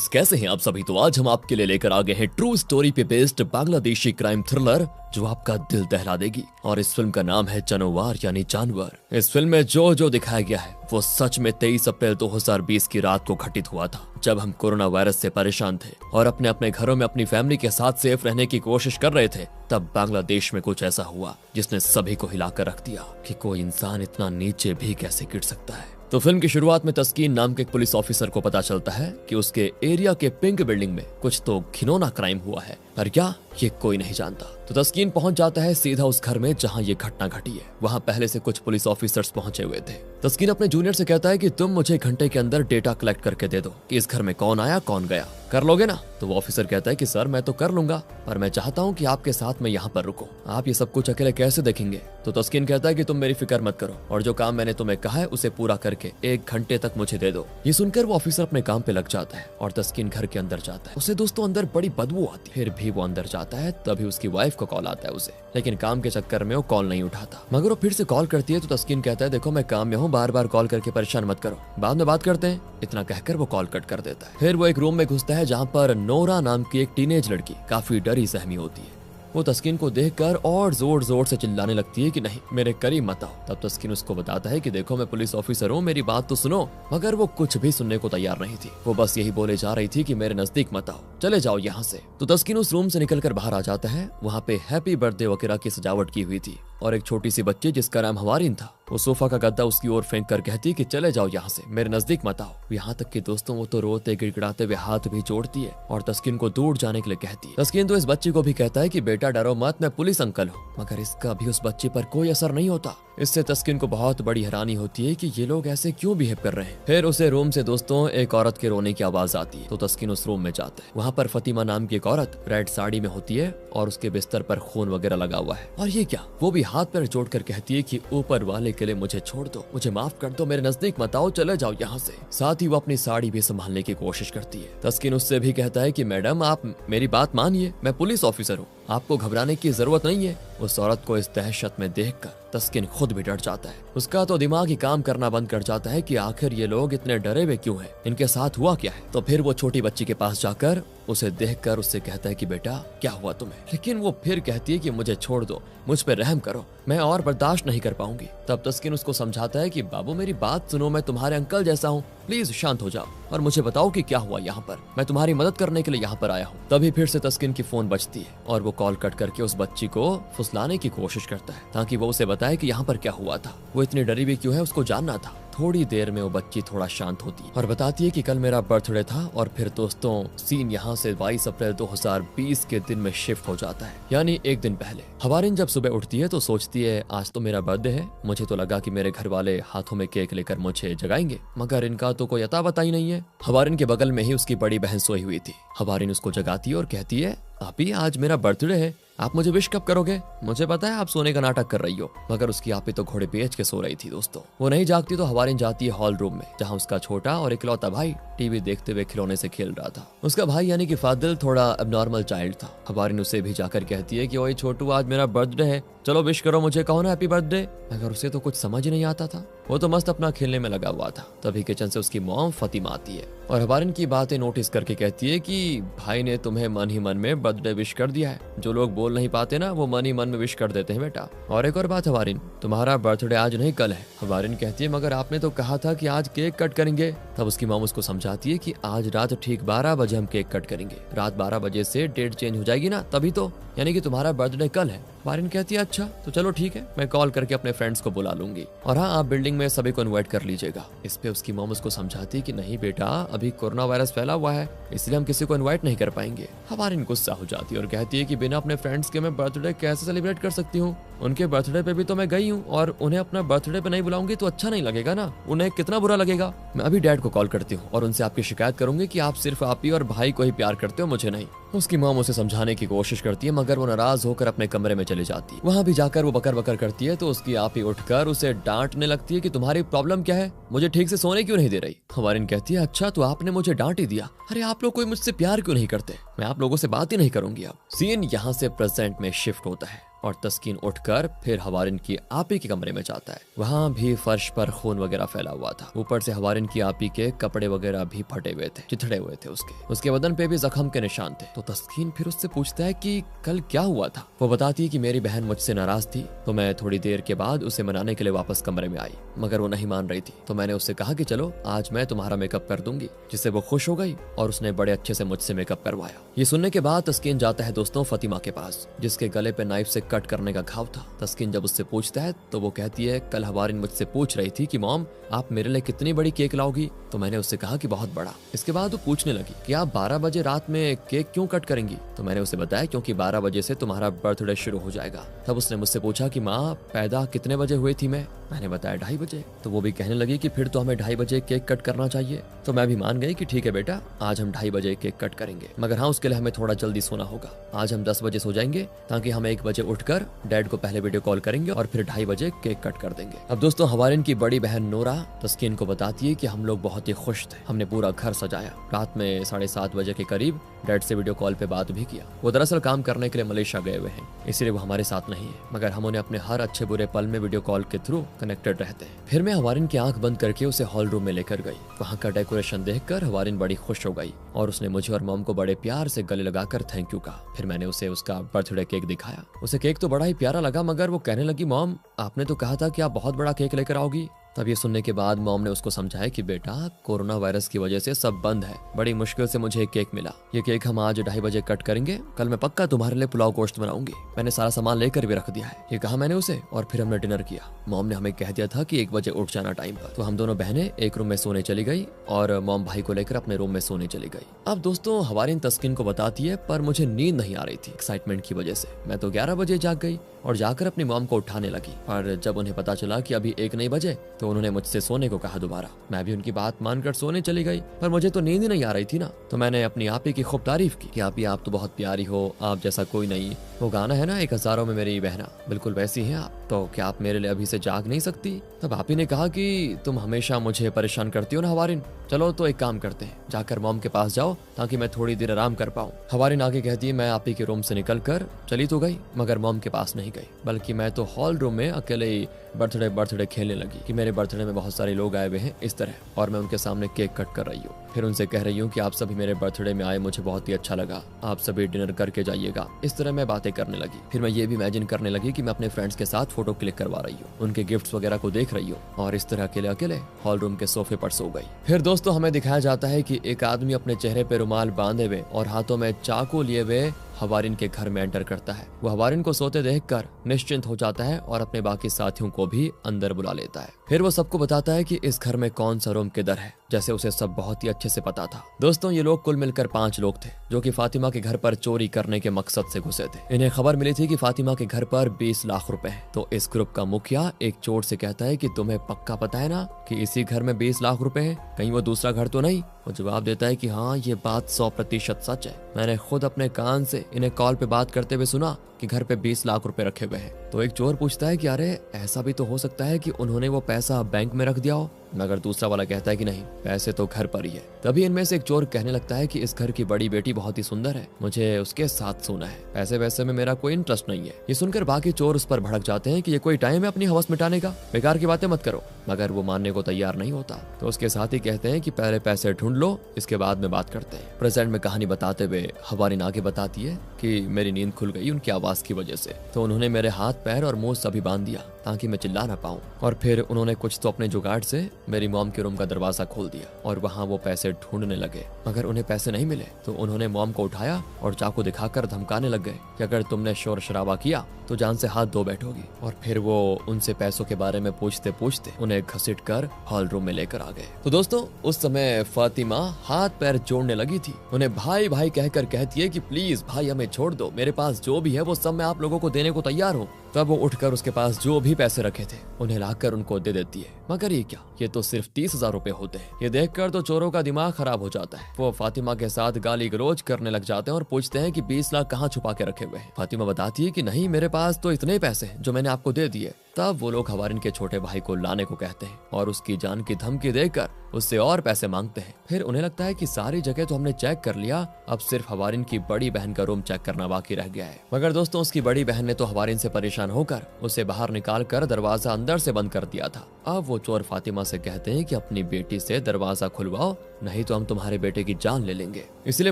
कैसे हैं आप सभी। तो आज हम आपके लिए लेकर आ गए हैं ट्रू स्टोरी पे बेस्ड बांग्लादेशी क्राइम थ्रिलर जो आपका दिल दहला देगी। और इस फिल्म का नाम है जानवर यानी जानवर। इस फिल्म में जो जो दिखाया गया है वो सच में 23 अप्रैल 2020 की रात को घटित हुआ था, जब हम कोरोना वायरस से परेशान थे और अपने अपने घरों में अपनी फैमिली के साथ सेफ रहने की कोशिश कर रहे थे। तब बांग्लादेश में कुछ ऐसा हुआ जिसने सभी को हिलाकर रख दिया कि कोई इंसान इतना नीचे भी कैसे गिर सकता है। तो फिल्म की शुरुआत में तस्कीन नाम के एक पुलिस ऑफिसर को पता चलता है कि उसके एरिया के पिंक बिल्डिंग में कुछ तो घिनौना क्राइम हुआ है, पर क्या ये कोई नहीं जानता। तो तस्कीन पहुंच जाता है सीधा उस घर में जहां ये घटना घटी है। वहां पहले से कुछ पुलिस ऑफिसर्स पहुंचे हुए थे। तस्कीन अपने जूनियर से कहता है कि तुम मुझे घंटे के अंदर डेटा कलेक्ट करके दे दो कि इस घर में कौन आया कौन गया, कर लोगे ना। तो वो ऑफिसर कहता है कि सर मैं तो कर लूंगा, पर मैं चाहता हूँ कि आपके साथ मैं यहाँ पर रुकूं। आप ये सब कुछ अकेले कैसे देखेंगे। तो तस्कीन कहता है कि तुम मेरी फिक्र मत करो और जो काम मैंने तुम्हें कहा है उसे पूरा करके 1 घंटे तक मुझे दे दो। ये सुनकर वो ऑफिसर अपने काम पे लग जाता है और तस्कीन घर के अंदर जाता है। उसे दोस्तों अंदर बड़ी बदबू आती है। फिर भी वो अंदर जाता है, तभी उसकी वाइफ को कॉल आता है उसे, लेकिन काम के चक्कर में वो कॉल नहीं उठाता। मगर वो फिर से कॉल करती है तो तस्कीन कहता है देखो मैं काम में हूँ, बार बार कॉल करके परेशान मत करो, बाद में बात करते हैं। इतना कहकर वो कॉल कट कर देता है। फिर वो एक रूम में घुसता है जहाँ पर नोरा नाम की एक टीनेज लड़की काफी डरी सहमी होती है। वो तस्कीन को देखकर और जोर जोर से चिल्लाने लगती है कि नहीं मेरे करीब मत आओ। तब तस्कीन उसको बताता है कि देखो मैं पुलिस ऑफिसर हूँ, मेरी बात तो सुनो। मगर वो कुछ भी सुनने को तैयार नहीं थी। वो बस यही बोले जा रही थी कि मेरे नजदीक मत आओ, चले जाओ यहाँ से। तो तस्कीन उस रूम से निकलकर बाहर आ जाता है। वहाँ पे हैप्पी बर्थडे वगैरह की सजावट की हुई थी और एक छोटी सी बच्ची जिसका नाम हवारिन था, वो सोफा का गद्दा उसकी ओर फेंक कर कहती कि चले जाओ यहाँ से, मेरे नजदीक मत आओ। यहाँ तक कि दोस्तों वो तो रोते गिड़गिड़ाते हुए हाथ भी जोड़ती है और तस्कीन को दूर जाने के लिए कहती है। तस्कीन तो इस बच्ची को भी कहता है कि बेटा डरो मत, मैं पुलिस अंकल हूँ। मगर इसका भी उस बच्ची पर कोई असर नहीं होता। इससे तस्कीन को बहुत बड़ी हैरानी होती है कि ये लोग ऐसे क्यों बिहेव कर रहे हैं। फिर उसे रूम से दोस्तों एक औरत के रोने की आवाज आती है। तो तस्कीन उस रूम में जाता है। वहाँ पर फतिमा नाम की एक औरत रेड साड़ी में होती है और उसके बिस्तर पर खून वगैरह लगा हुआ है। और ये क्या, वो भी हाथ पैर जोड़कर कहती है कि ऊपर वाले के लिए मुझे छोड़ दो, मुझे माफ कर दो, मेरे नजदीक मत आओ, चले जाओ यहाँ से। साथ ही वो अपनी साड़ी भी संभालने की कोशिश करती है। तस्कीन उससे भी कहता है कि मैडम आप मेरी बात मानिए, मैं पुलिस ऑफिसर हूँ, आपको घबराने की जरूरत नहीं है। उस औरत को इस दहशत में देखकर तस्कीन खुद भी डर जाता है। उसका तो दिमाग ही काम करना बंद कर जाता है कि आखिर ये लोग इतने डरे हुए क्यों हैं, इनके साथ हुआ क्या है। तो फिर वो छोटी बच्ची के पास जाकर उसे देखकर उससे कहता है कि बेटा क्या हुआ तुम्हें। लेकिन वो फिर कहती है कि मुझे छोड़ दो, मुझ पर रहम करो, मैं और बर्दाश्त नहीं कर पाऊंगी। तब तस्कीन उसको समझाता है कि बाबू मेरी बात सुनो, मैं तुम्हारे अंकल जैसा हूँ, प्लीज शांत हो जाओ और मुझे बताओ कि क्या हुआ यहाँ पर, मैं तुम्हारी मदद करने के लिए यहाँ पर आया हूँ। तभी फिर से तस्कीन की फोन बजती है और वो कॉल कट करके उस बच्ची को फुसलाने की कोशिश करता है ताकि वो उसे बताए कि यहाँ पर क्या हुआ था, वो इतनी डरी हुई क्यों है, उसको जानना था। थोड़ी देर में वो बच्ची थोड़ा शांत होती है और बताती है कि कल मेरा बर्थडे था। और फिर दोस्तों सीन यहाँ से 22 अप्रैल 2020 के दिन में शिफ्ट हो जाता है, यानी एक दिन पहले। हवारिन जब सुबह उठती है तो सोचती है आज तो मेरा बर्थडे है, मुझे तो लगा कि मेरे घर वाले हाथों में केक लेकर मुझे जगाएंगे, मगर इनका तो कोई अता पता ही नहीं है। हवारिन के बगल में ही उसकी बड़ी बहन सोई हुई थी। हवारिन उसको जगाती है और कहती है आपी आज मेरा बर्थडे है, आप मुझे विश कब करोगे, मुझे पता है आप सोने का नाटक कर रही हो। मगर उसकी आपी तो घोड़े बेच के सो रही थी दोस्तों। वो नहीं जागती तो हवारिन जाती है हॉल रूम में जहाँ उसका छोटा और इकलौता भाई टीवी देखते हुए खिलौने से खेल रहा था। उसका भाई यानी कि फादिल थोड़ा एबनॉर्मल चाइल्ड था। हवारिन उसे भी जाकर कहती है कि ओए छोटू आज मेरा बर्थडे है, चलो विश करो मुझे, कहो ना हैप्पी बर्थडे। मगर उसे तो कुछ समझ ही नहीं आता था, वो तो मस्त अपना खेलने में लगा हुआ था। तभी किचन से उसकी मॉम फतिमा आती है और हवारिन की बातें नोटिस करके कहती है कि भाई ने तुम्हें मन ही मन में बर्थडे विश कर दिया है, जो लोग बोल नहीं पाते ना वो मन ही मन में विश कर देते हैं बेटा। और एक और बात हवारिन, तुम्हारा बर्थडे आज नहीं कल है। हवारिन कहती है मगर आपने तो कहा था कि आज केक कट करेंगे। तब उसकी मॉम उसको समझाती है कि आज रात ठीक 12 बजे हम केक कट करेंगे, रात 12 बजे से डेट चेंज हो जाएगी ना, तभी तो, यानी कि तुम्हारा बर्थडे कल है। हवारिन कहती है अच्छा तो चलो ठीक है, मैं कॉल करके अपने फ्रेंड्स को बुला लूंगी और हाँ आप बिल्डिंग में सभी को इनवाइट कर लीजिएगा। इस पे उसकी मॉम उसको समझाती है कि नहीं बेटा अभी कोरोना वायरस फैला हुआ है, इसलिए हम किसी को इनवाइट नहीं कर पाएंगे। हवारिन गुस्सा हो जाती है और कहती है कि बिना अपने फ्रेंड्स के मैं बर्थडे कैसे सेलिब्रेट कर सकती हूँ, उनके बर्थडे पे भी तो मैं गई हूँ और उन्हें अपना बर्थडे पे नहीं बुलाऊंगी तो अच्छा नहीं लगेगा ना, उन्हें कितना बुरा लगेगा। मैं अभी डैड को कॉल करती हूँ और उनसे आपकी शिकायत करूंगी कि आप सिर्फ आप ही और भाई को ही प्यार करते हो, मुझे नहीं। उसकी मॉम उसे समझाने की कोशिश करती है मगर वो नाराज होकर अपने कमरे में चली जाती है। वहाँ भी जाकर वो बकर बकर करती है तो उसकी आप ही उठकर उसे डांटने लगती है कि तुम्हारी प्रॉब्लम क्या है, मुझे ठीक से सोने क्यों नहीं दे रही। हवारिन कहती है अच्छा तो आपने मुझे डांट ही दिया, अरे आप लोग कोई मुझसे प्यार क्यों नहीं करते, मैं आप लोगों से बात ही नहीं करूंगी। अब सीन यहाँ से प्रेजेंट में शिफ्ट होता है और तस्कीन उठकर फिर हवारिन की आपी के कमरे में जाता है। वहाँ भी फर्श पर खून वगैरह फैला हुआ था। ऊपर से हवारिन की आपी के कपड़े वगैरह भी फटे हुए थे, चिथड़े हुए थे। उसके बदन पे भी जख्म के निशान थे। तो तस्कीन फिर उससे पूछता है कि कल क्या हुआ था। वो बताती है कि मेरी बहन मुझसे नाराज थी, तो मैं थोड़ी देर के बाद उसे मनाने के लिए वापस कमरे में आई, मगर वो नहीं मान रही थी। तो मैंने उससे कहा कि चलो आज मैं तुम्हारा मेकअप कर दूंगी, जिससे वो खुश हो गई और उसने बड़े अच्छे से मुझसे मेकअप करवाया। ये सुनने के बाद तस्कीन जाता है दोस्तों फातिमा के पास, जिसके गले पे नाइफ से कट करने का घाव था। तस्कीन जब उससे पूछता है तो वो कहती है कल हवारिन मुझसे पूछ रही थी कि मॉम आप मेरे लिए कितनी बड़ी केक लाओगी, तो मैंने उससे कहा कि बहुत बड़ा। इसके बाद वो पूछने लगी कि आप 12 बजे रात में केक क्यों कट करेंगी, तो मैंने उसे बताया क्योंकि 12 बजे से तुम्हारा बर्थडे शुरू हो जाएगा। तब उसने मुझसे पूछा कि माँ पैदा कितने बजे हुई थी मैंने बताया 2:30 बजे। तो वो भी कहने लगी कि फिर तो हमें 2:30 बजे केक कट करना चाहिए। तो मैं भी मान गई कि ठीक है बेटा, आज हम 2:30 बजे केक कट करेंगे, मगर हाँ उसके लिए हमें थोड़ा जल्दी सोना होगा। आज हम 10 बजे सो जाएंगे ताकि हम 1 बजे उठकर डैड को पहले वीडियो कॉल करेंगे और फिर 2:30 बजे केक कट कर देंगे। अब दोस्तों हवारिन की बड़ी बहन नोरा तस्कीन को बताती है कि हम लोग बहुत ही खुश थे, हमने पूरा घर सजाया। रात में 7:30 बजे के करीब डैड से वीडियो कॉल पे बात भी किया। वो दरअसल काम करने के लिए मलेशिया गए हुए हैं, इसीलिए वो हमारे साथ नहीं है, मगर हम उन्हें अपने हर अच्छे बुरे पल में वीडियो कॉल के थ्रू कनेक्टेड रहते हैं। फिर मैं हवारिन की आंख बंद करके उसे हॉल रूम में लेकर गई। वहाँ का डेकोरेशन देखकर हवारिन बड़ी खुश हो गई और उसने मुझे और मॉम को बड़े प्यार से गले लगाकर थैंक यू कहा। फिर मैंने उसे उसका बर्थडे केक दिखाया। उसे केक तो बड़ा ही प्यारा लगा, मगर वो कहने लगी मॉम आपने तो कहा था कि आप बहुत बड़ा केक लेकर आओगी। तब ये सुनने के बाद मॉम ने उसको समझाया कि बेटा कोरोना वायरस की वजह से सब बंद है, बड़ी मुश्किल से मुझे एक केक मिला। ये केक हम आज 2:30 बजे कट करेंगे, कल मैं पक्का तुम्हारे लिए पुलाव गोश्त बनाऊंगी, मैंने सारा सामान लेकर भी रख दिया है, ये कहा मैंने उसे। और फिर हमने डिनर किया। मॉम ने हमें कह दिया था कि 1 बजे उठ जाना टाइम पर, तो हम दोनों बहनें एक रूम में सोने चली गई और मॉम भाई को लेकर अपने रूम में सोने चली गई। अब दोस्तों हवारिन तस्कीन को बताती है पर मुझे नींद नहीं आ रही थी एक्साइटमेंट की वजह से। मैं तो 11 बजे जाग गई और जाकर अपनी मॉम को उठाने लगी, और जब उन्हें पता चला कि अभी 1 नहीं बजे तो उन्होंने मुझसे सोने को कहा दोबारा। मैं भी उनकी बात मानकर सोने चली गई, पर मुझे तो नींद ही नहीं आ रही थी ना। तो मैंने अपनी आपी की खूब तारीफ की कि आपी आप तो बहुत प्यारी हो, आप जैसा कोई नहीं। वो गाना है ना 1 हज़ारों में मेरी बहना, बिल्कुल वैसी हैं आप, तो क्या आप मेरे लिए अभी से जाग नहीं सकती। तब आपी ने कहा कि तुम हमेशा मुझे परेशान करती हो ना हवारिन, चलो तो एक काम करते हैं, जाकर मॉम के पास जाओ ताकि मैं थोड़ी देर आराम कर पाऊँ। हवारिन आगे कहती है मैं आपी के रूम से निकल कर चली तो गई, मगर मॉम के पास नहीं गई, बल्कि मैं तो हॉल रूम में अकेले ही बर्थडे खेलने लगी कि मेरे बर्थडे में बहुत सारे लोग आए हुए हैं इस तरह, और मैं उनके सामने केक कट कर रही हूँ। फिर उनसे कह रही हूँ कि आप सभी मेरे बर्थडे में आए, मुझे बहुत ही अच्छा लगा, आप सभी डिनर करके जाइएगा। इस तरह मैं बातें करने लगी। फिर मैं ये भी इमेजिन करने लगी कि मैं अपने फ्रेंड्स के साथ फोटो क्लिक करवा रही हूँ, उनके गिफ्ट्स वगैरह को देख रही हूँ, और इस तरह अकेले अकेले हॉल रूम के सोफे पर सो गई। फिर दोस्तों हमें दिखाया जाता है कि एक आदमी अपने चेहरे पे रुमाल बांधे हुए और हाथों में चाकू लिए हुए हवारिन के घर में एंटर करता है। वो हवारिन को सोते देखकर निश्चिंत हो जाता है और अपने बाकी साथियों को भी अंदर बुला लेता है। फिर वो सबको बताता है कि इस घर में कौन सा रूम किधर है, जैसे उसे सब बहुत ही अच्छे से पता था। दोस्तों ये लोग कुल मिलकर 5 लोग थे जो कि फातिमा के घर पर चोरी करने के मकसद से घुसे थे। इन्हें खबर मिली थी कि फातिमा के घर पर 20 लाख रुपए हैं। तो इस ग्रुप का मुखिया एक चोर से कहता है कि तुम्हें पक्का पता है ना कि इसी घर में 20 लाख रुपए हैं, कहीं वो दूसरा घर तो नहीं। वो जवाब देता है कि हाँ ये बात 100% सच है, मैंने खुद अपने कान से इन्हें कॉल पे बात करते हुए सुना कि घर पे 20 लाख रुपए रखे हुए हैं। तो एक चोर पूछता है कि अरे ऐसा भी तो हो सकता है कि उन्होंने वो पैसा बैंक में रख दिया हो, मगर दूसरा वाला कहता है कि नहीं, पैसे तो घर पर ही है। तभी इनमें से एक चोर कहने लगता है कि इस घर की बड़ी बेटी बहुत ही सुंदर है, मुझे उसके साथ सोना है, पैसे वैसे में मेरा कोई इंटरेस्ट नहीं है। ये सुनकर बाकी चोर उस पर भड़क जाते हैं कि ये कोई टाइम है अपनी हवस मिटाने का, बेकार की बातें मत करो, मगर वो मानने को तैयार नहीं होता। तो उसके साथ ही कहते हैं कि पहले पैसे ढूंढ लो, इसके बाद में बात करते हैं। प्रेजेंट में कहानी बताते हुए हवारिन आगे बताती है कि मेरी नींद खुल गई उनकी आवाज की वजह से, तो उन्होंने मेरे हाथ पैर और मुंह सभी बांध दिया ताकि मैं चिल्ला ना पाऊं, और फिर उन्होंने कुछ तो अपने जुगाड़ से मेरी मॉम के रूम का दरवाजा खोल दिया और वहाँ वो पैसे ढूंढने लगे, मगर उन्हें पैसे नहीं मिले। तो उन्होंने मॉम को उठाया और चाकू दिखाकर धमकाने लग गए कि अगर तुमने शोर शराबा किया तो जान से हाथ धो बैठोगी। और फिर वो उनसे पैसों के बारे में पूछते पूछते उन्हें घसीट कर हॉल रूम में लेकर आ गए। तो दोस्तों उस समय फातिमा हाथ पैर जोड़ने लगी थी, उन्हें भाई भाई कहकर कहती है कि प्लीज भाई हमें छोड़ दो, मेरे पास जो भी है वो सब मैं आप लोगों को देने को तैयार हूँ। तब वो उठकर उसके पास जो भी पैसे रखे थे उन्हें लाकर उनको दे देती है। मगर ये क्या, ये तो सिर्फ 30,000 रुपए होते हैं। ये देखकर तो चोरों का दिमाग खराब हो जाता है। वो फातिमा के साथ गाली गलौज करने लग जाते हैं और पूछते हैं कि 20 लाख कहाँ छुपा के रखे हुए हैं। फातिमा बताती है कि नहीं, मेरे पास तो इतने पैसे हैं जो मैंने आपको दे दिए। तब वो लोग हवारिन के छोटे भाई को लाने को कहते हैं और उसकी जान की धमकी देकर उससे और पैसे मांगते हैं। फिर उन्हें लगता है कि सारी जगह तो हमने चेक कर लिया, अब सिर्फ हवारिन की बड़ी बहन का रूम चेक करना बाकी रह गया है। मगर दोस्तों, उसकी बड़ी बहन ने तो हवारिन से परेशान होकर उसे बाहर निकाल कर दरवाजा अंदर से बंद कर दिया था। अब वो चोर फातिमा से कहते हैं कि अपनी बेटी से दरवाजा खुलवाओ, नहीं तो हम तुम्हारे बेटे की जान ले लेंगे। इसलिए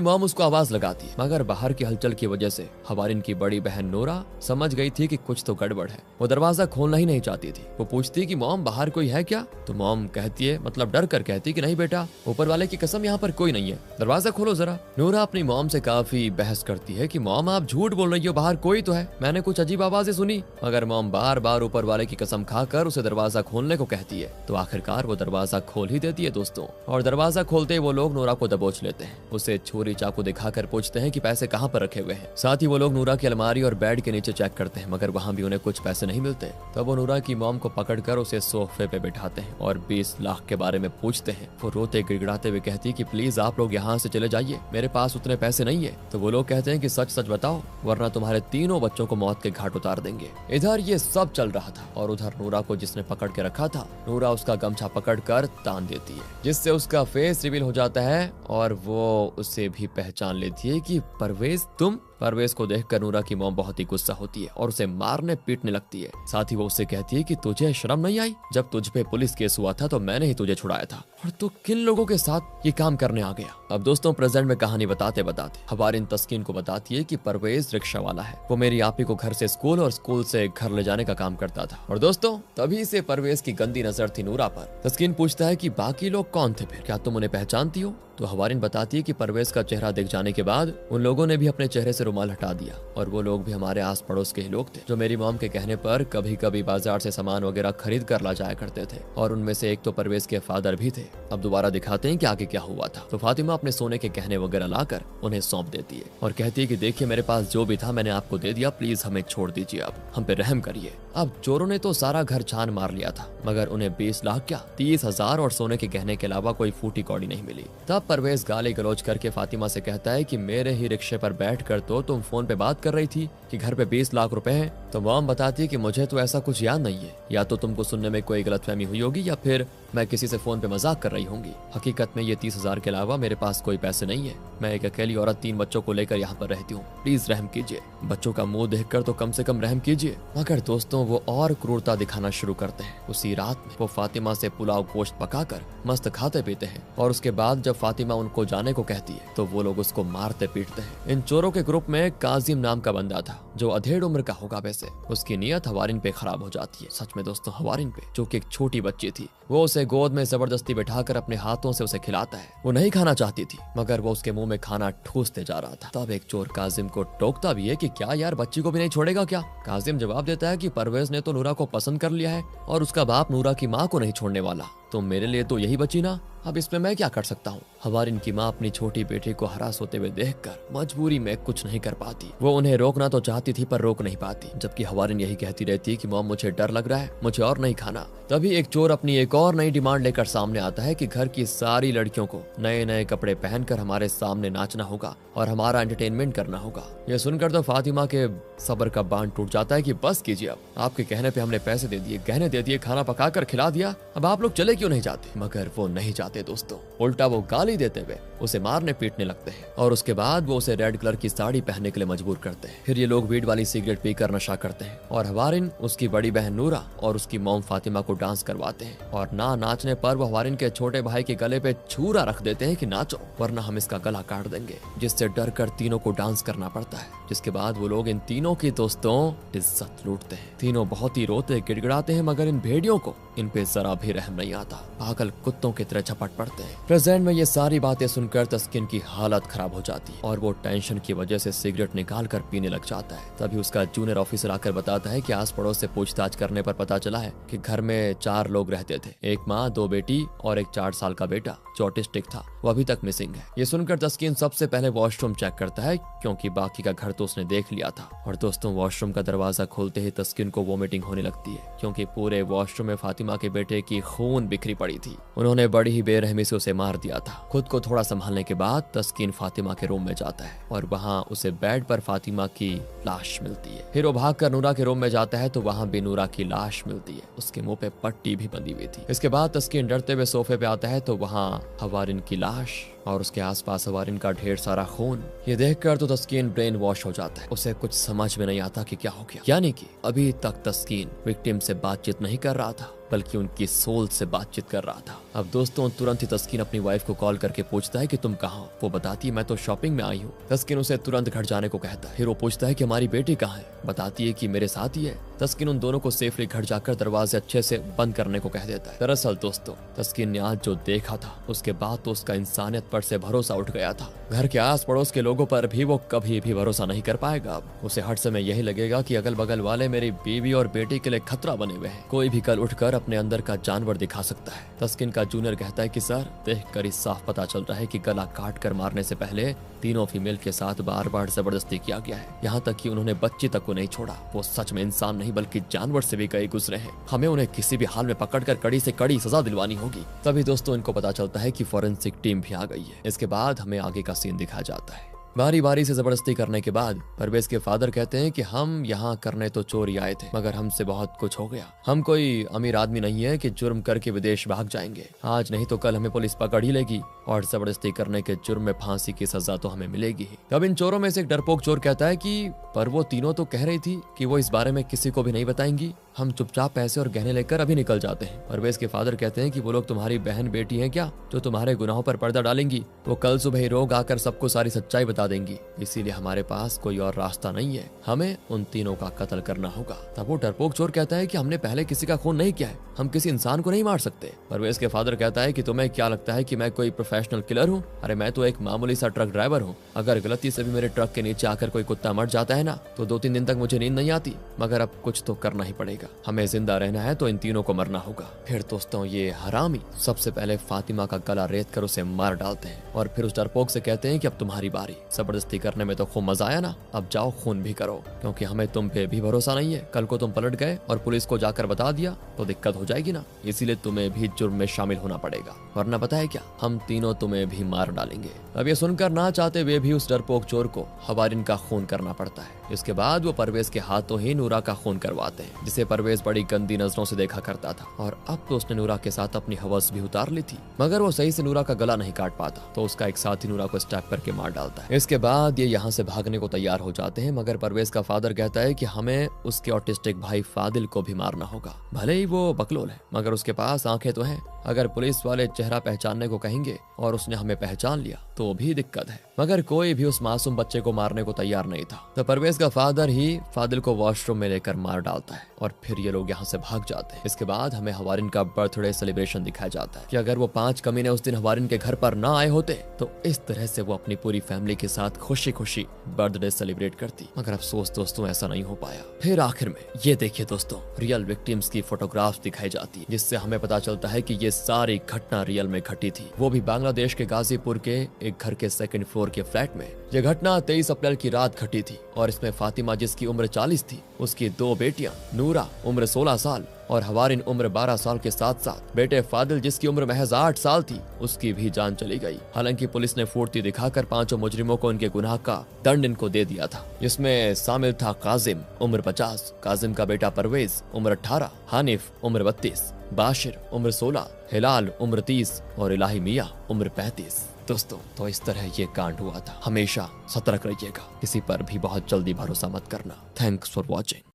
मॉम उसको आवाज लगाती है, मगर बाहर की हलचल की वजह से हवारिन की बड़ी बहन नूरा समझ गई थी कि कुछ तो गड़बड़ है। वो दरवाजा खोलना ही नहीं चाहती थी। वो पूछती कि मॉम बाहर कोई है क्या? तो मॉम कहती है, मतलब डर कर कहती कि नहीं बेटा, ऊपर वाले की कसम यहाँ पर कोई नहीं है, दरवाजा खोलो जरा। नूरा अपनी मॉम से काफी बहस करती है कि मॉम आप झूठ बोल रही हो, बाहर कोई तो है, मैंने कुछ अजीब आवाजें सुनी। मगर मॉम बार बार ऊपर वाले की कसम खाकर उसे दरवाजा खोलने को कहती है। तो आखिरकार वो दरवाजा खोल ही देती है दोस्तों। और दरवाजा खोलते ही वो लोग नूरा को दबोच लेते हैं। उसे छुरी चाकू दिखाकर पूछते हैं कि पैसे कहाँ पर रखे हुए हैं। साथ ही वो लोग नूरा की अलमारी और बेड के नीचे चेक करते हैं, मगर वहाँ भी उन्हें कुछ पैसे नहीं मिलते। तब वो नूरा की मॉम को पकड़कर उसे सोफे पे बिठाते हैं और 20 लाख के बारे में पूछते हैं। वो रोते गिड़गिड़ाते हुए कहती कि प्लीज आप लोग यहाँ से चले जाइए, मेरे पास उतने पैसे नहीं है। तो वो लोग कहते हैं कि सच सच बताओ, वरना तुम्हारे तीनों बच्चों को मौत के घाट उतार देंगे। इधर ये सब चल रहा था और उधर नूरा को जिसने पकड़ के रखा था, नूरा उसका गमछा पकड़ कर तान देती है, जिससे उसका फेस रिवील हो जाता है और वो उसे भी पहचान लेती है कि परवेज तुम। परवेज को देखकर नूरा की मॉम बहुत ही गुस्सा होती है और उसे मारने पीटने लगती है। साथ ही वो उससे कहती है कि तुझे शर्म नहीं आई? जब तुझ पे पुलिस केस हुआ था तो मैंने ही तुझे छुड़ाया था और तू किन लोगों के साथ ये काम करने आ गया? अब दोस्तों, प्रेजेंट में कहानी बताते बताते हवारिन तस्कीन को बताती है कि परवेज रिक्शा वाला है। वो मेरी आपी को घर से स्कूल और स्कूल से घर ले जाने का काम करता था। और दोस्तों, तभी से परवेज की गंदी नजर थी नूरा पर। तस्कीन पूछता है कि बाकी लोग कौन थे फिर, क्या तुम उन्हें पहचानती हो? तो हवारिन बताती है कि परवेज का चेहरा देख जाने के बाद उन लोगों ने भी अपने चेहरे से रुमाल हटा दिया और वो लोग भी हमारे आस पड़ोस के ही लोग थे, जो मेरी मॉम के कहने पर कभी कभी बाजार से सामान वगैरह खरीद कर ला जाया करते थे। और उनमें से एक तो परवेज के फादर भी थे। अब दोबारा दिखाते हैं कि आगे क्या हुआ था। तो फातिमा अपने सोने के गहने वगैरह लाकर उन्हें सौंप देती है और कहती है कि देखिए, मेरे पास जो भी था मैंने आपको दे दिया, प्लीज हमें छोड़ दीजिए, अब हम पे रहम करिए। अब चोरों ने तो सारा घर छान मार लिया था, मगर उन्हें 20 लाख क्या 30,000 और सोने के गहने के अलावा कोई फूटी कौड़ी नहीं मिली। तब परवेज गाली गलौज करके फातिमा से कहता है कि मेरे ही रिक्शे पर बैठकर तो तुम फोन पे बात कर रही थी कि घर पे 20 लाख रुपए हैं। तो मॉम बताती है कि मुझे तो ऐसा कुछ याद नहीं है, या तो तुमको सुनने में कोई गलतफहमी हुई होगी या फिर मैं किसी से फोन पे मजाक कर रही होंगी। हकीकत में ये 30,000 के अलावा मेरे पास कोई पैसे नहीं है। मैं एक अकेली औरत 3 बच्चों को लेकर यहाँ पर रहती हूँ, प्लीज रहम कीजिए। बच्चों का मुंह देखकर तो कम से कम रहम कीजिए। मगर दोस्तों, वो और क्रूरता दिखाना शुरू करते हैं। उसी रात में वो फातिमा से पुलाव गोश्त पकाकर मस्त खाते पीते हैं और उसके बाद जब फातिमा उनको जाने को कहती है तो वो लोग उसको मारते पीटते हैं। इन चोरों के ग्रुप में काजिम नाम का बंदा था, जो अधेड़ उम्र का होगा वैसे। उसकी नीयत हवारिन पे खराब हो जाती है। सच में दोस्तों, हवारिन पे, जो कि एक छोटी बच्ची थी। वो उसे गोद में जबरदस्ती बिठाकर अपने हाथों से उसे खिलाता है। वो नहीं खाना चाहती थी, मगर वो उसके मुंह में खाना ठूसते जा रहा था। तब एक चोर काजिम को टोकता भी है कि क्या यार, बच्ची को भी नहीं छोड़ेगा क्या? काजिम जवाब देता है कि परवेज ने तो नूरा को पसंद कर लिया है और उसका बाप नूरा की माँ को नहीं छोड़ने वाला, तो मेरे लिए तो यही बची ना, अब इसमें मैं क्या कर सकता हूँ? हवारिन की माँ अपनी छोटी बेटी को हरास होते हुए देखकर मजबूरी में कुछ नहीं कर पाती। वो उन्हें रोकना तो चाहती थी पर रोक नहीं पाती, जबकि हवारिन यही कहती रहती कि मॉम मुझे डर लग रहा है, मुझे और नहीं खाना। तभी एक चोर अपनी एक और नई डिमांड लेकर सामने आता है कि घर की सारी लड़कियों को नए नए कपड़े पहनकर हमारे सामने नाचना होगा और हमारा एंटरटेनमेंट करना होगा। ये सुनकर तो फातिमा के सब्र का बांध टूट जाता है कि बस कीजिए, अब आपके कहने पे हमने पैसे दे दिए, गहने दे दिए, खाना पकाकर खिला दिया, अब आप लोग चले क्यों नहीं जाते? मगर वो नहीं जाते दोस्तों। उल्टा वो गाली देते हुए उसे मारने पीटने लगते हैं और उसके बाद वो उसे रेड कलर की साड़ी पहनने के लिए मजबूर करते हैं। फिर ये लोग वीड वाली सिगरेट पीकर नशा करते हैं और हवारिन, उसकी बड़ी बहन नूरा और उसकी मॉम फातिमा को डांस करवाते हैं। और ना नाचने पर वो हवारिन के छोटे भाई के गले पे छुरा रख देते हैं कि नाचो वरना हम इसका गला काट देंगे, जिससे डर कर तीनों को डांस करना पड़ता है। जिसके बाद वो लोग इन तीनों की दोस्तों इज्जत लूटते हैं। तीनों बहुत ही रोते गिड़गिड़ाते हैं, मगर इन भेड़ियों को इन पे जरा भी रहम नहीं आता। पागल कुत्तों की तरह झपट पड़ते हैं। प्रेजेंट में ये सारी बातें सुनकर तस्किन की हालत खराब हो जाती है और वो टेंशन की वजह से सिगरेट निकाल कर पीने लग जाता है। तभी उसका जूनियर ऑफिसर आकर बताता है कि आस पड़ोस से पूछताछ करने पर पता चला है कि घर में 4 लोग रहते थे, एक माँ, 2 बेटी और एक 4 साल का बेटा जो ऑटिस्टिक था, वो अभी तक मिसिंग है। ये सुनकर तस्किन सबसे पहले वॉशरूम चेक करता है क्योंकि बाकी का घर तो उसने देख लिया था। और दोस्तों, वॉशरूम का दरवाजा खोलते ही तस्किन को वोमिटिंग होने लगती है क्योंकि पूरे वॉशरूम में फातिमा के बेटे की खून बिखरी पड़ी थी। उन्होंने बड़ी ही बेरहमी से उसे मार दिया था। खुद को थोड़ा संभालने के बाद तस्किन फातिमा के रूम में जाता है और वहाँ उसे बेड पर फातिमा की लाश मिलती है। फिर वो भागकर नूरा के रूम में जाता है तो वहाँ भी नूरा की लाश मिलती है। उसके मुंह पे पट्टी भी बंधी हुई थी। इसके बाद तस्किन डरते हुए सोफे पे आता है तो वहाँ हवारिन की लाश और उसके आसपास हवारिन का ढेर सारा खून। ये देखकर तो तस्कीन ब्रेन वॉश हो जाता है। उसे कुछ समझ में नहीं आता कि क्या हो गया। यानी कि अभी तक तस्कीन विक्टिम से बातचीत नहीं कर रहा था बल्कि उनकी सोल से बातचीत कर रहा था। अब दोस्तों, तुरंत ही तस्कीन अपनी वाइफ को कॉल करके पूछता है कि तुम कहाँ हो। वो बताती है मैं तो शॉपिंग में आई हूँ। तस्कीन उसे तुरंत घर जाने को कहता है। फिर वो पूछता है कि हमारी बेटी कहाँ है। बताती है कि मेरे साथ ही है। तस्कीन उन दोनों को सेफली घर जाकर दरवाजे अच्छे से बंद करने को कह देता है। दरअसल दोस्तों, तस्कीन ने आज जो देखा था उसके बाद तो उसका इंसानियत पर से भरोसा उठ गया था। घर के आस पड़ोस के लोगों पर भी वो कभी भी भरोसा नहीं कर पाएगा। अब उसे हर समय यही लगेगा कि अगल बगल वाले मेरी बीवी और बेटी के लिए खतरा बने हुए हैं। कोई भी कल उठकर अपने अंदर का जानवर दिखा सकता है। तस्कीन का जूनियर कहता है कि सर, देखकर इस साफ पता चल रहा है कि गला काट कर मारने से पहले तीनों फीमेल के साथ बार बार जबरदस्ती किया गया है। यहाँ तक कि उन्होंने बच्ची तक को नहीं छोड़ा। वो सच में इंसान नहीं बल्कि जानवर से भी गए गुजरे हैं। हमें उन्हें किसी भी हाल में पकड़कर कड़ी से कड़ी सजा दिलवानी होगी। तभी दोस्तों इनको पता चलता है कि फॉरेंसिक टीम भी आ गई है। इसके बाद हमें आगे का सीन दिखाया जाता है। बारी बारी से जबरदस्ती करने के बाद परवेज के फादर कहते हैं कि हम यहाँ करने तो चोरी आए थे मगर हमसे बहुत कुछ हो गया। हम कोई अमीर आदमी नहीं है कि जुर्म करके विदेश भाग जाएंगे। आज नहीं तो कल हमें पुलिस पकड़ ही लेगी और जबरदस्ती करने के जुर्म में फांसी की सजा तो हमें मिलेगी ही। तब इन चोरों में से एक डरपोक चोर कहता है कि पर वो तीनों तो कह रही थी कि वो इस बारे में किसी को भी नहीं बताएंगी। हम चुपचाप पैसे और गहने लेकर अभी निकल जाते हैं। परवेज के फादर कहते हैं कि वो लोग तुम्हारी बहन बेटी हैं क्या, जो तुम्हारे गुनाहों पर पर्दा डालेंगी। वो कल सुबह ही रोग आकर सबको सारी सच्चाई बता देंगी। इसीलिए हमारे पास कोई और रास्ता नहीं है, हमें उन तीनों का कत्ल करना होगा। तब वो डरपोक चोर कहता है कि हमने पहले किसी का खून नहीं किया है, हम किसी इंसान को नहीं मार सकते। परवेज के फादर कहता है कि तुम्हें क्या लगता है कि मैं कोई प्रोफेशनल किलर हूँ? अरे मैं तो एक मामूली सा ट्रक ड्राइवर हूँ। अगर गलती से भी मेरे ट्रक के नीचे आकर कोई कुत्ता मर जाता है ना तो 2-3 दिन तक मुझे नींद नहीं आती। मगर अब कुछ तो करना ही पड़ेगा, हमें जिंदा रहना है तो इन तीनों को मरना होगा। फिर दोस्तों ये हरामी सबसे पहले फातिमा का गला रेत कर उसे मार डालते हैं और फिर उस डरपोक से कहते हैं कि अब तुम्हारी बारी। जबरदस्ती करने में तो खूब मजा आया ना, अब जाओ खून भी करो, क्योंकि हमें तुम पे भी भरोसा नहीं है। कल को तुम पलट गए और पुलिस को जाकर बता दिया तो दिक्कत हो जाएगी ना, इसीलिए तुम्हें भी जुर्म में शामिल होना पड़ेगा, वरना पता है क्या, हम तीनों तुम्हें भी मार डालेंगे। अब ये सुनकर ना चाहते हुए भी उस डरपोक चोर को हवारिन का खून करना पड़ता है। इसके बाद वो परवेज के हाथों ही नूरा का खून करवाते हैं, जिसे परवेज बड़ी गंदी नजरों से देखा करता था। और अब तो उसने नूरा के साथ अपनी हवस भी उतार ली थी, मगर वो सही से नूरा का गला नहीं काट पाता तो उसका एक साथी नूरा को स्टैप करके मार डालता है। इसके बाद ये यहाँ से भागने को तैयार हो जाते हैं, मगर परवेज का फादर कहता है कि हमें उसके ऑटिस्टिक भाई फादिल को भी मारना होगा। भले ही वो बकलोल है मगर उसके पास आंखें तो हैं। अगर पुलिस वाले चेहरा पहचानने को कहेंगे और उसने हमें पहचान लिया तो भी दिक्कत है। मगर कोई भी उस मासूम बच्चे को मारने को तैयार नहीं था। तो परवेज का फादर ही फादिल को वॉशरूम में लेकर मार डालता है और फिर ये लोग यहाँ से भाग जाते हैं। इसके बाद हमें हवारिन का बर्थडे सेलिब्रेशन दिखाया जाता है कि अगर वो 5 कमीने उस दिन हवारिन के घर पर ना आए होते तो इस तरह से वो अपनी पूरी फैमिली के साथ खुशी खुशी बर्थडे सेलिब्रेट करती। मगर अफसोस दोस्तों ऐसा नहीं हो पाया। फिर आखिर में ये देखिए दोस्तों, रियल विक्टिम्स की फोटोग्राफ्स दिखाई जाती है, जिससे हमें पता चलता है कि ये सारी घटना रियल में घटी थी, वो भी बांग्लादेश के गाजीपुर के एक घर के 2nd फ्लोर के फ्लैट में। यह घटना 23 अप्रैल की रात घटी थी और इसमें फातिमा जिसकी उम्र 40 थी, उसकी 2 बेटियां नूरा उम्र 16 साल और हवारिन उम्र 12 साल के साथ साथ बेटे फादिल जिसकी उम्र महज 8 साल थी, उसकी भी जान चली गई। हालांकि पुलिस ने फुर्ती दिखाकर 5 मुजरिमों को उनके गुनाह का दंड इनको दे दिया था, जिसमें शामिल था काजिम उम्र 50, काजिम का बेटा परवेज उम्र 18, हानिफ उम्र 32, बाशिर उम्र 16, हिलाल उम्र 30 और इलाही मियां उम्र 35। दोस्तों तो इस तरह ये कांड हुआ था। हमेशा सतर्क रहिएगा, किसी पर भी बहुत जल्दी भरोसा मत करना। Thanks for watching.